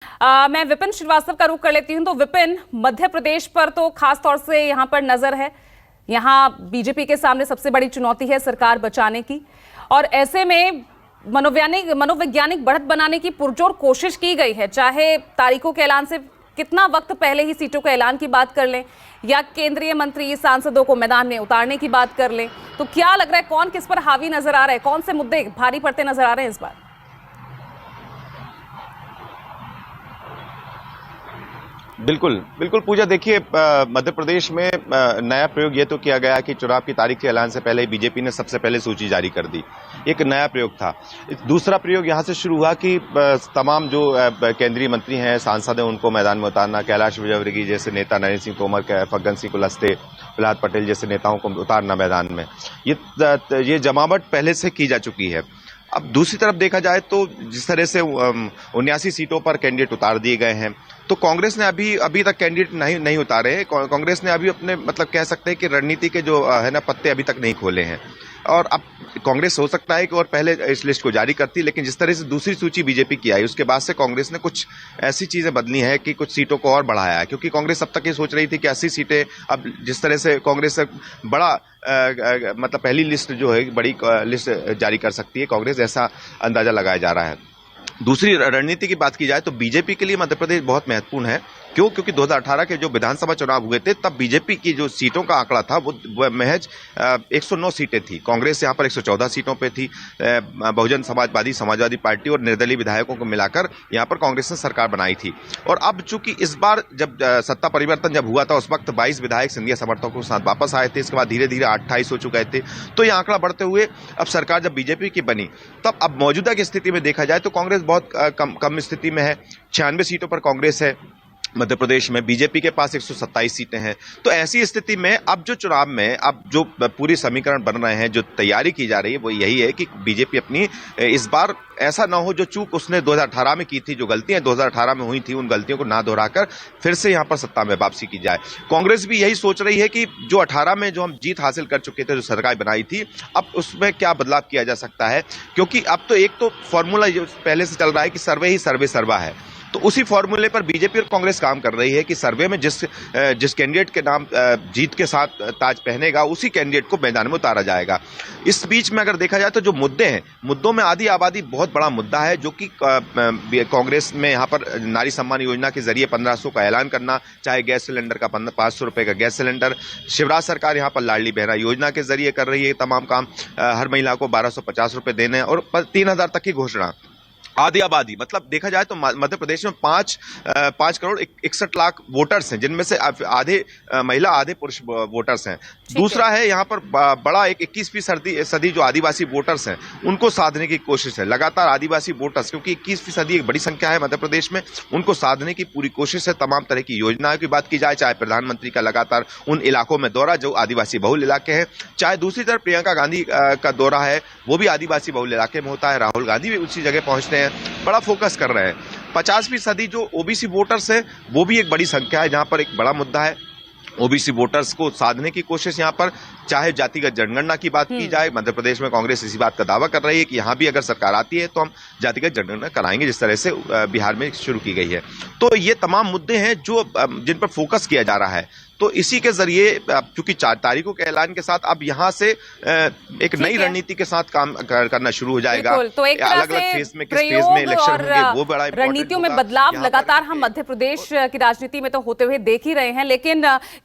मैं विपिन श्रीवास्तव का रुख कर लेती हूं। तो विपिन, मध्य प्रदेश पर तो खास तौर से यहां पर नजर है। यहां बीजेपी के सामने सबसे बड़ी चुनौती है सरकार बचाने की, और ऐसे में मनोवैज्ञानिक बढ़त बनाने की पुरजोर कोशिश की गई है। चाहे तारीखों के ऐलान से कितना वक्त पहले ही सीटों के ऐलान की बात कर लें, या केंद्रीय मंत्री सांसदों को मैदान में उतारने की बात कर लें, तो क्या लग रहा है कौन किस पर हावी नजर आ रहा है? कौन से मुद्दे भारी पड़ते नजर आ रहे हैं इस बार? बिल्कुल बिल्कुल पूजा, देखिए मध्य प्रदेश में नया प्रयोग ये तो किया गया कि चुनाव की तारीख के ऐलान से पहले ही बीजेपी ने सबसे पहले सूची जारी कर दी। एक नया प्रयोग था। दूसरा प्रयोग यहाँ से शुरू हुआ कि तमाम जो केंद्रीय मंत्री हैं, सांसद हैं, उनको मैदान में उतारना। कैलाश विजयवर्गीय जैसे नेता, नरेंद्र सिंह तोमर, फग्गन सिंह कुलस्ते, प्रहलाद पटेल जैसे नेताओं को उतारना मैदान में। ये जमावट पहले से की जा चुकी है। अब दूसरी तरफ देखा जाए तो जिस तरह से 79 सीटों पर कैंडिडेट उतार दिए गए हैं, तो कांग्रेस ने अभी तक कैंडिडेट नहीं उतारे हैं। कांग्रेस ने अभी अपने कह सकते हैं कि रणनीति के जो है ना पत्ते अभी तक नहीं खोले हैं। और अब कांग्रेस हो सकता है कि और पहले इस लिस्ट को जारी करती, लेकिन जिस तरह से दूसरी सूची बीजेपी की आई, उसके बाद से कांग्रेस ने कुछ ऐसी चीजें बदली हैं कि कुछ सीटों को और बढ़ाया है। क्योंकि कांग्रेस अब तक ये सोच रही थी कि 80 सीटें, अब जिस तरह से कांग्रेस बड़ा पहली लिस्ट जो है बड़ी लिस्ट जारी कर सकती है कांग्रेस, ऐसा अंदाजा लगाया जा रहा है। दूसरी रणनीति की बात की जाए तो बीजेपी के लिए मध्य प्रदेश बहुत महत्वपूर्ण है। क्यों? क्योंकि 2018 के जो विधानसभा चुनाव हुए थे, तब बीजेपी की जो सीटों का आंकड़ा था वो महज 109 सीटें थी। कांग्रेस यहाँ पर 114 सीटों पे थी। बहुजन समाजवादी पार्टी और निर्दलीय विधायकों को मिलाकर यहाँ पर कांग्रेस ने सरकार बनाई थी। और अब चूंकि इस बार जब सत्ता परिवर्तन जब हुआ था, उस वक्त 22 विधायक सिंधिया समर्थकों के साथ वापस आए थे। इसके बाद धीरे धीरे 28 हो चुके थे। तो ये आंकड़ा बढ़ते हुए अब सरकार जब बीजेपी की बनी, तब अब मौजूदा की स्थिति में देखा जाए तो कांग्रेस बहुत कम स्थिति में है। 96 सीटों पर कांग्रेस है मध्य प्रदेश में, बीजेपी के पास 127 सीटें हैं। तो ऐसी स्थिति में अब जो चुनाव में अब जो पूरी समीकरण बन रहे हैं, जो तैयारी की जा रही है, वो यही है कि बीजेपी अपनी इस बार ऐसा ना हो जो चूक उसने 2018 में की थी, जो गलतियां 2018 में हुई थी, उन गलतियों को ना दोहराकर फिर से यहां पर सत्ता में वापसी की जाए। कांग्रेस भी यही सोच रही है कि जो 18 में जो हम जीत हासिल कर चुके थे, जो सरकार बनाई थी, अब उसमें क्या बदलाव किया जा सकता है। क्योंकि अब तो एक तो फॉर्मूला पहले से चल रहा है कि सर्वे ही सर्वे सर्वा है। तो उसी फॉर्मूले पर बीजेपी और कांग्रेस काम कर रही है कि सर्वे में जिस कैंडिडेट के नाम जीत के साथ ताज पहनेगा, उसी कैंडिडेट को मैदान में उतारा जाएगा। इस बीच में अगर देखा जाए तो जो मुद्दे हैं, मुद्दों में आधी आबादी बहुत बड़ा मुद्दा है, जो कि कांग्रेस में यहाँ पर नारी सम्मान योजना के जरिए 1500 का ऐलान करना, चाहे गैस सिलेंडर का 500 रुपए का गैस सिलेंडर। शिवराज सरकार यहाँ पर लाडली बहना योजना के जरिए कर रही है तमाम काम। हर महिला को 1250 रुपए देने और 3000 तक की घोषणा। आधी आबादी देखा जाए तो मध्य प्रदेश में 5 करोड़ 61 लाख वोटर्स हैं, जिनमें से आधे महिला आधे पुरुष वोटर्स हैं। दूसरा है यहाँ पर बड़ा एक 21वीं सदी जो आदिवासी वोटर्स हैं, उनको साधने की कोशिश है। लगातार आदिवासी वोटर्स, क्योंकि 21वीं सदी एक बड़ी संख्या है मध्य प्रदेश में, उनको साधने की पूरी कोशिश है। तमाम तरह की योजनाओं की बात की जाए, चाहे प्रधानमंत्री का लगातार उन इलाकों में दौरा जो आदिवासी बहुल इलाके हैं, चाहे दूसरी तरफ प्रियंका गांधी का दौरा है, वो भी आदिवासी बहुल इलाके में होता है। राहुल गांधी भी उसी जगह पहुंचते हैं, बड़ा फोकस कर रहे हैं। 50वीं सदी जो ओबीसी वोटर्स हैं, वो भी एक बड़ी संख्या है, जहां पर एक बड़ा मुद्दा है। ओबीसी वोटर्स को साधने की कोशिश यहाँ पर, चाहे जातिगत जनगणना की बात की जाए, मध्य प्रदेश में कांग्रेस इसी बात का दावा कर रही है कि यहाँ भी अगर सरकार आती है तो हम जातिगत जनगणना कराएंगे, जिस तरह से बिहार में शुरू की गई है। तो ये तमाम मुद्दे हैं जो जिन पर फोकस किया जा रहा है। तो इसी के जरिए चूंकि 4 तारीखों के ऐलान के साथ अब यहाँ से एक नई रणनीति के साथ काम करना शुरू हो जाएगा। तो एक अलग अलग फेज में, किस फेज में इलेक्शन होंगे, वो बड़ा रणनीतियों में बदलाव लगातार हम मध्य प्रदेश की राजनीति में तो होते हुए देख ही रहे हैं। लेकिन